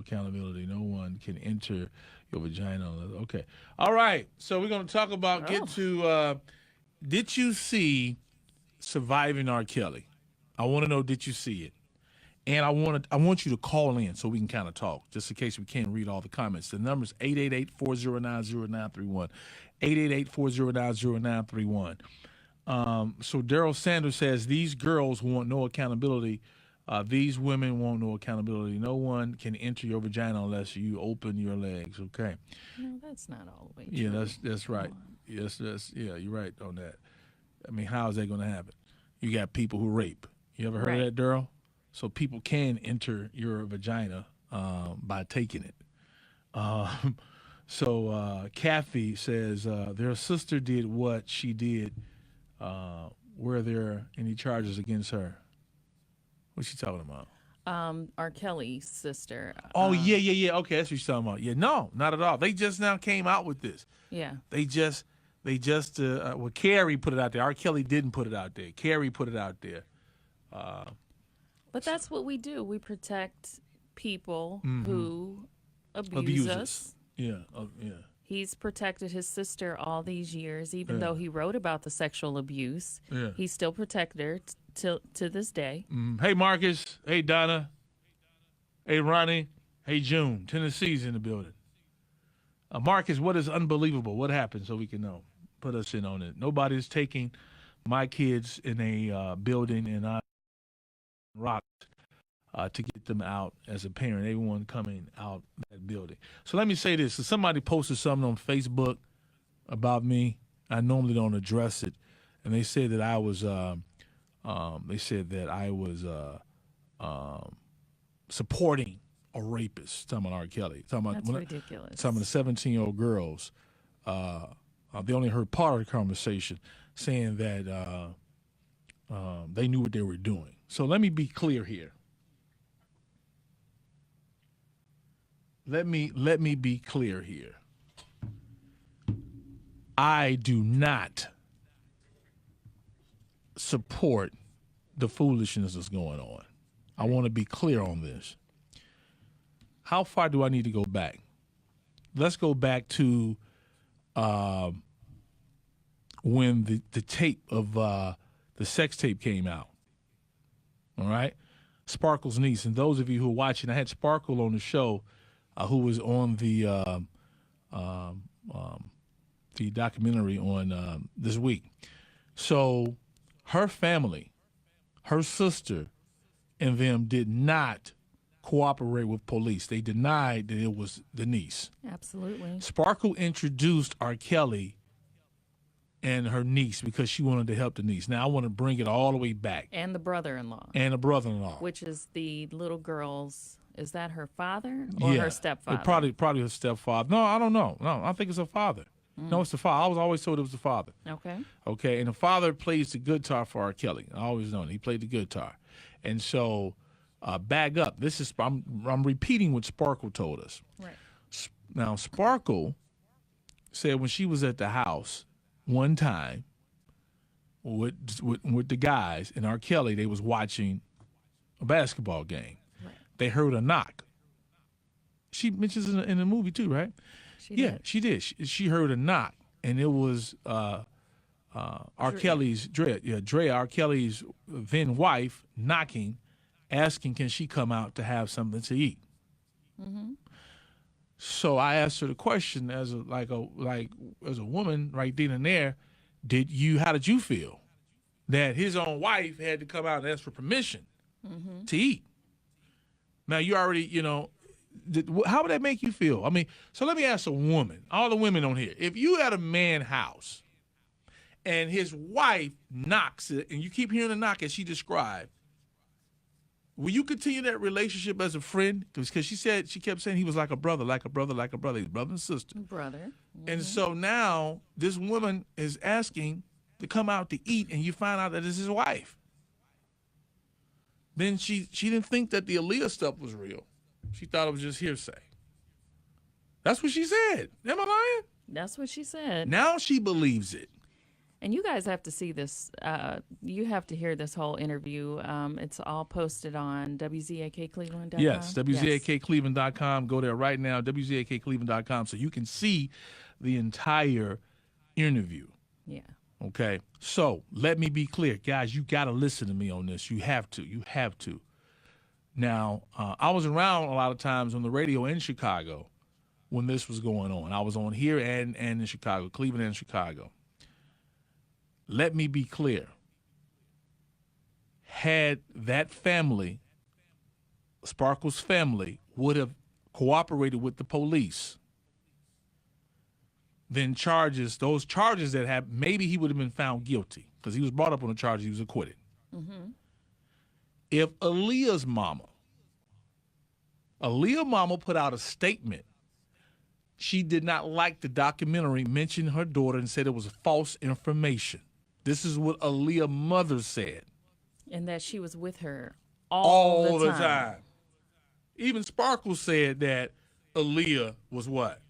accountability. No one can enter your vagina. Okay. All right. So we're going to talk about, did you see Surviving R. Kelly? I want to know, did you see it? And I want you to call in so we can kind of talk, just in case we can't read all the comments. The number is 888-409-0931. 888-409-0931. So Daryl Sanders says, these girls want no accountability. These women want no accountability. No one can enter your vagina unless you open your legs. Okay. No, that's not all the way true. Yeah, that's right. Yes, you're right on that. I mean, how is that going to happen? You got people who rape. You ever heard of that, Daryl? So people can enter your vagina by taking it. Kathy says their sister did what she did. Were there any charges against her? What's she talking about? R. Kelly's sister. Oh, yeah. Okay, that's what she's talking about. Yeah, no, not at all. They just now came out with this. Yeah. They just Carrie put it out there. R. Kelly didn't put it out there. Carrie put it out there. But that's what we do. We protect people who abuse us. Yeah, He's protected his sister all these years, even though he wrote about the sexual abuse. Yeah. He still protected her to this day. Hey, Marcus. Hey, Donna. Hey, Ronnie. Hey, June. Tennessee's in the building. Marcus, what is unbelievable? What happened so we can know? Put us in on it. Nobody's taking my kids in a building and I rocked to get them out as a parent. Everyone coming out that building. So let me say this. So somebody posted something on Facebook about me. I normally don't address it, and they said that I was. Supporting a rapist. Talking about R. Kelly. That's ridiculous. Talking about the 17-year-old girls. They only heard part of the conversation, saying that they knew what they were doing. So let me be clear here. Let me be clear here. I do not support the foolishness that's going on. I want to be clear on this. How far do I need to go back? Let's go back to when the tape of the sex tape came out. All right? Sparkle's niece. And those of you who are watching, I had Sparkle on the show who was on the documentary on this week. So her family, her sister, and them did not cooperate with police. They denied that it was the niece. Absolutely. Sparkle introduced R. Kelly and her niece because she wanted to help the niece. Now I want to bring it all the way back. And the brother-in-law. And the brother-in-law. Which is the little girl's, is that her father or her stepfather? Probably her stepfather. No, I don't know. No, I think it's her father. No, it's the father. I was always told it was the father. Okay, and the father plays the guitar for R. Kelly. I always known he played the guitar. And so, back up. This is I'm repeating what Sparkle told us. Right. Now, Sparkle said when she was at the house one time with the guys and R. Kelly, they was watching a basketball game. Right. They heard a knock. She mentions in the movie too, right? She did. She heard a knock, and it was R. Kelly's Drea, R. Kelly's then wife, knocking, asking, can she come out to have something to eat? Mm-hmm. So I asked her the question as a woman right then and there, how did you feel that his own wife had to come out and ask for permission to eat? Now you already, how would that make you feel? I mean, so let me ask a woman, all the women on here, if you at a man's house and his wife knocks it, and you keep hearing the knock as she described, will you continue that relationship as a friend? Because she kept saying he was like a brother, like a brother, like a brother. He's brother and sister. Brother. Mm-hmm. And so now this woman is asking to come out to eat, and you find out that it's his wife. Then she didn't think that the Aaliyah stuff was real. She thought it was just hearsay. That's what she said. Am I lying? That's what she said. Now she believes it. And you guys have to see this. You have to hear this whole interview. It's all posted on Yes, wzakcleveland.com. Yes. wzakcleveland.com. Go there right now, wzakcleveland.com, so you can see the entire interview. Yeah. Okay, so let me be clear, guys. You got to listen to me on this. You have to. You have to. Now, I was around a lot of times on the radio in Chicago when this was going on. I was on here and in Chicago, Cleveland and Chicago. Let me be clear. Had that family, Sparkle's family, would have cooperated with the police, then those charges that have, maybe he would have been found guilty because he was brought up on the charges, he was acquitted. Mm-hmm. If Aaliyah's mama put out a statement, she did not like the documentary, mentioned her daughter, and said it was false information. This is what Aaliyah's mother said. And that she was with her all the time. Even Sparkle said that Aaliyah was what?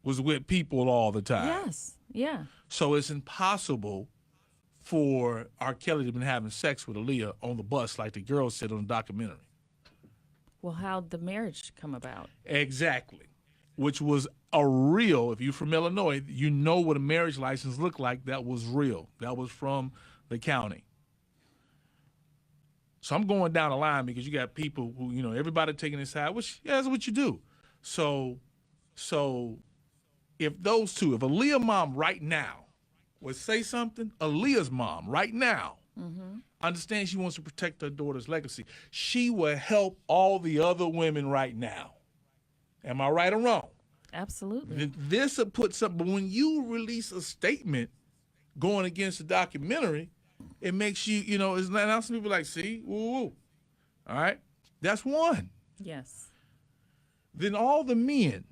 Was with people all the time. Yes. Yeah. So it's impossible for R. Kelly to have been having sex with Aaliyah on the bus like the girl said on the documentary. Well, how'd the marriage come about? Exactly. Which was a real, if you're from Illinois, you know what a marriage license looked like. That was real. That was from the county. So I'm going down the line because you got people who, everybody taking his side, which, yeah, that's what you do. So if those two, if Aaliyah's mom right now would say something, Aaliyah's mom right now, understand she wants to protect her daughter's legacy. She will help all the other women right now. Am I right or wrong? Absolutely. This will put something, but when you release a statement going against the documentary, it makes you, it's now some people like, see, woo. All right? That's one. Yes. Then all the men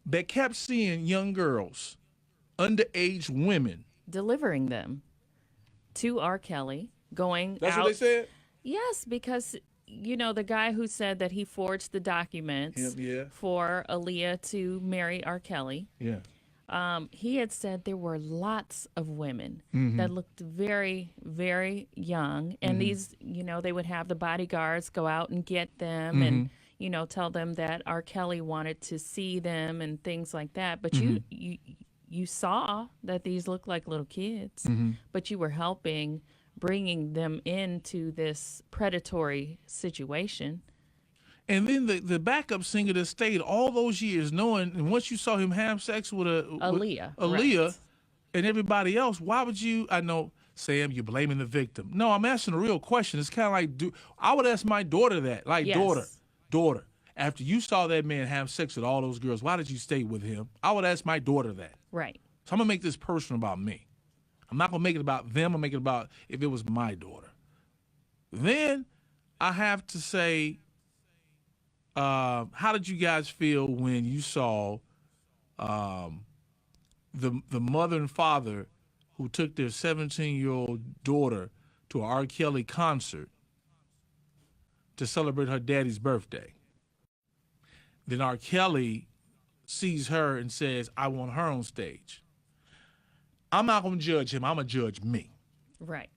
that kept seeing young girls, underage women, delivering them to R. Kelly, going That's out. what they said? Yes, because the guy who said that he forged the documents for Aaliyah to marry R. Kelly. Yeah. He had said there were lots of women that looked very, very young, and these, they would have the bodyguards go out and get them and tell them that R. Kelly wanted to see them and things like that. But you saw that these looked like little kids, but you were helping bringing them into this predatory situation. And then the backup singer that stayed all those years knowing, and once you saw him have sex with Aaliyah, right, and everybody else, why would you, I know, Sam, you're blaming the victim. No, I'm asking a real question. It's kind of like, I would ask my daughter that, like, yes. daughter, after you saw that man have sex with all those girls, why did you stay with him? I would ask my daughter that. Right. So I'm going to make this personal about me. I'm not going to make it about them. I'm going to make it about if it was my daughter. Then I have to say, how did you guys feel when you saw the mother and father who took their 17-year-old daughter to an R. Kelly concert to celebrate her daddy's birthday? Then R. Kelly sees her and says, I want her on stage. I'm not going to judge him. I'm going to judge me. Right.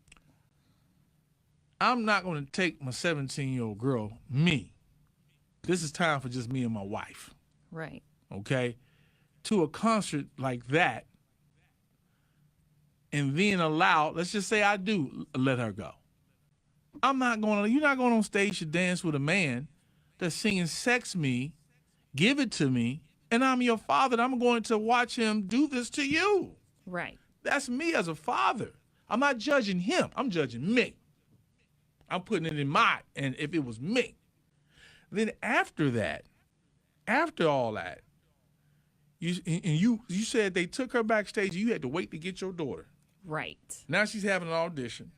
I'm not going to take my 17-year-old girl, me. This is time for just me and my wife. Right. Okay? To a concert like that, and then allow, let's just say I do let her go. You're not going on stage to dance with a man that's singing Sex Me, Give It To Me, and I'm your father, and I'm going to watch him do this to you. Right. That's me as a father. I'm not judging him. I'm judging me. I'm putting it in and if it was me. Then after that, after all that, you said they took her backstage and you had to wait to get your daughter. Right. Now she's having an audition.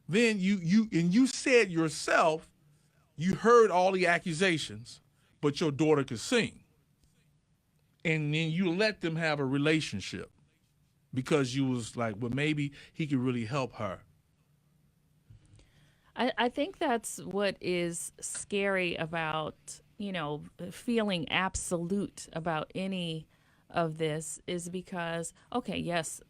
Then you said yourself, you heard all the accusations, but your daughter could sing. And then you let them have a relationship because you was like, well, maybe he could really help her. I think that's what is scary about, feeling absolute about any of this is because, okay, yes,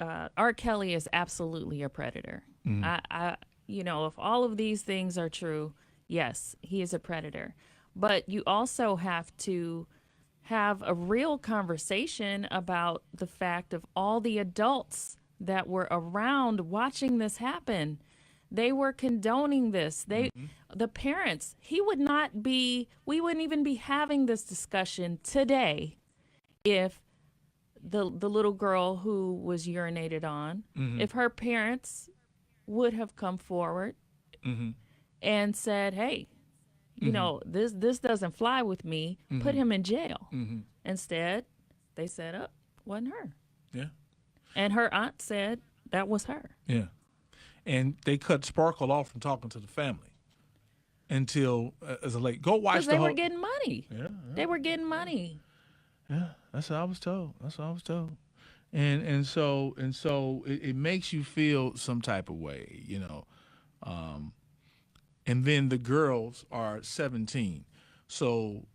R. Kelly is absolutely a predator. If all of these things are true, yes, he is a predator. But you also have to have a real conversation about the fact of all the adults that were around watching this happen. They were condoning this. The parents, we wouldn't even be having this discussion today if the little girl who was urinated on, if her parents would have come forward and said, "Hey, this doesn't fly with me. Put him in jail." Instead, they said, "Oh, wasn't her." Yeah. And her aunt said that was her. Yeah. And they cut Sparkle off from talking to the family until as a late. Go watch Because the they whole. were getting money. Yeah. They were getting money. Yeah, that's what I was told. And so it makes you feel some type of way, and then the girls are 17. So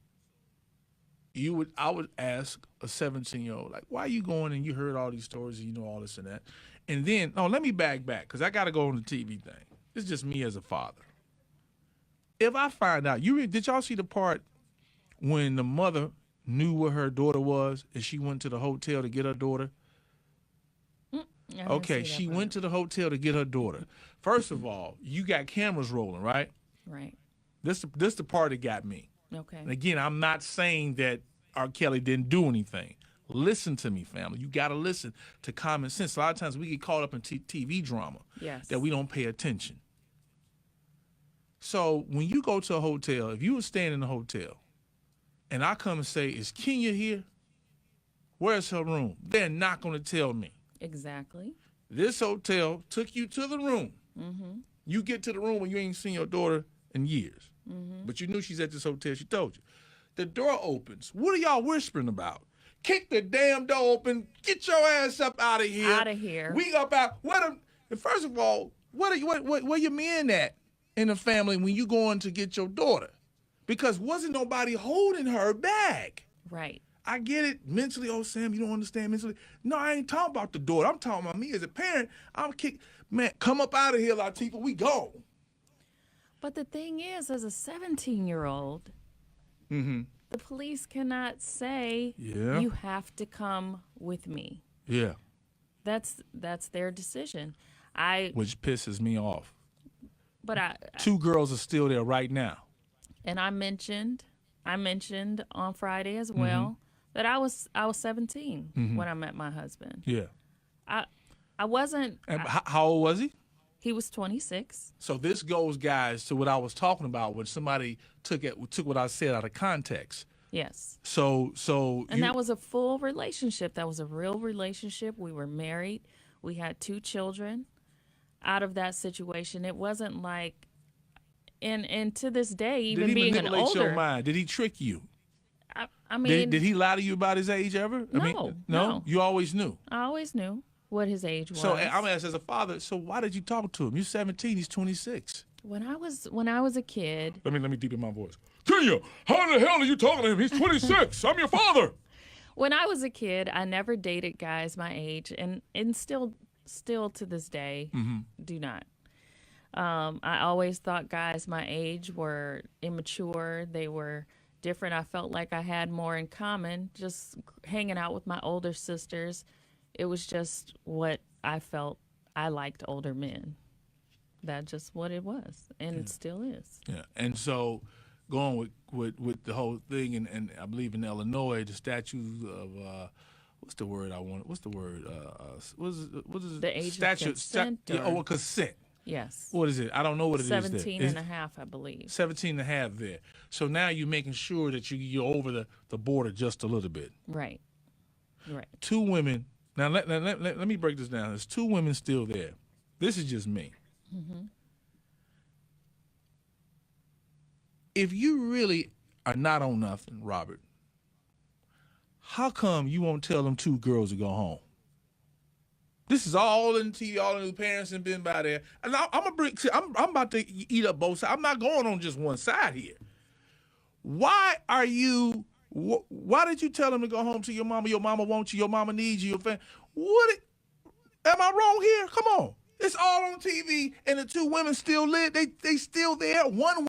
I would ask a 17-year-old, like, why are you going and you heard all these stories and you know all this and that? And then, let me back because I got to go on the TV thing. It's just me as a father. If I find out, did y'all see the part when the mother knew where her daughter was and she went to the hotel to get her daughter? Okay, she went to the hotel to get her daughter. First of all, you got cameras rolling, right? Right. This the part that got me. Okay. And again, I'm not saying that R. Kelly didn't do anything. Listen to me, family. You got to listen to common sense. A lot of times we get caught up in TV drama that we don't pay attention. So when you go to a hotel, if you were staying in a hotel and I come and say, is Kenya here? Where's her room? They're not going to tell me. Exactly. This hotel took you to the room. You get to the room and you ain't seen your daughter in years. But you knew she's at this hotel. She told you. The door opens. What are y'all whispering about? Kick the damn door open. Get your ass up out of here. Out of here. We up out. First of all, where your men at in the family when you going to get your daughter? Because wasn't nobody holding her bag. Right. I get it mentally. Oh, Sam, you don't understand mentally. No, I ain't talking about the daughter. I'm talking about me as a parent. I'm kick. Man, come up out of here, Latifah. We go. But the thing is, as a 17-year-old, the police cannot say you have to come with me. Yeah. That's their decision. Which pisses me off. But two girls are still there right now. And I mentioned on Friday as well that I was 17 when I met my husband. Yeah. I wasn't. How old was he? He was 26. So this goes, guys, to what I was talking about when somebody took what I said out of context. Yes. And that was a full relationship. That was a real relationship. We were married. We had 2 children out of that situation. It wasn't like, and to this day, even being an older. Did he manipulate your mind? Did he trick you? I mean, did he lie to you about his age ever? No. You always knew. I always knew what his age was. So I'm asking as a father. So why did you talk to him? You're 17. He's 26. When I was a kid. Let me deepen my voice. Kenya, how in the hell are you talking to him? He's 26. I'm your father. When I was a kid, I never dated guys my age, and still to this day, do not. I always thought guys my age were immature. They were different. I felt like I had more in common just hanging out with my older sisters. It was just what I felt. I liked older men. That's just what it was, and it still is. Yeah, and so going with the whole thing, and I believe in Illinois, the statutes of what's the word I want? What's the word? What is it? The age of consent? Consent. Yes. What is it? I don't know what it is. 17 and a half, I believe. 17 and a half there. So now you're making sure that you're over the border just a little bit. Right. 2 women. Now let me break this down. There's 2 women still there. This is just me. If you really are not on nothing, Robert, how come you won't tell them 2 girls to go home? This is all in TV, all in the parents and been by there. And I'm about to eat up both sides. I'm not going on just one side here. Why are you Why did you tell him to go home to your mama? Your mama wants you. Your mama needs you. Your family. Am I wrong here? Come on. It's all on TV, and the two women still live. They still there. One